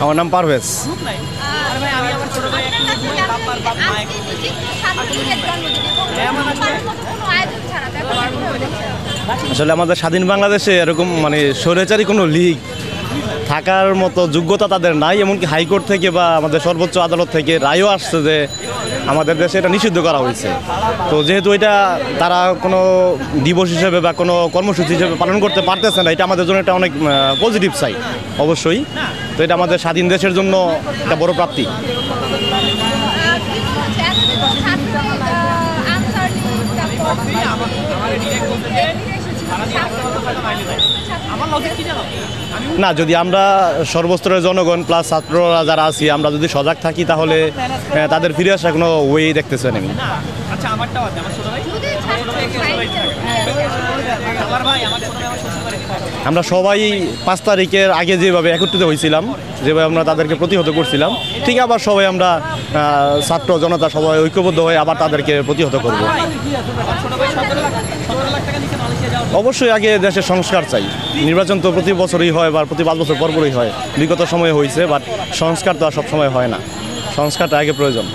আমার নাম পারভেজ। আসলে আমাদের স্বাধীন বাংলাদেশে এরকম মানে স্বৈরাচারী কোনো লীগ থাকার মতো যোগ্যতা তাদের নাই, এমনকি হাইকোর্ট থেকে বা আমাদের সর্বোচ্চ আদালত থেকে রায়ও আসছে যে আমাদের দেশে এটা নিষিদ্ধ করা হয়েছে। তো যেহেতু এটা তারা কোনো দিবস হিসেবে বা কোনো কর্মসূচি হিসেবে পালন করতে পারতেছে না, এটা আমাদের জন্য একটা অনেক পজিটিভ সাইড অবশ্যই। তো এটা আমাদের স্বাধীন দেশের জন্য একটা বড় প্রাপ্তি। না, যদি আমরা সর্বস্তরের জনগণ প্লাস ছাত্ররা যারা আছি আমরা যদি সজাগ থাকি তাহলে তাদের ফিরে আসার কোনো ওয়ে দেখতেছে না। আমরা সবাই 5 তারিখের আগে যেভাবে একত্রিত হয়েছিলাম, যেভাবে আমরা তাদেরকে প্রতিহত করছিলাম, ঠিক আবার সবাই আমরা ছাত্র জনতা সবাই ঐক্যবদ্ধ হয়ে আবার তাদেরকে প্রতিহত করব। অবশ্যই আগে দেশের সংস্কার চাই। নির্বাচন তো প্রতি বছরই হয় বা প্রতি 5 বছর পরপরই হয়, বিগত সময়ে হয়েছে, বাট সংস্কার তো আর সব সময় হয় না। সংস্কারটা আগে প্রয়োজন।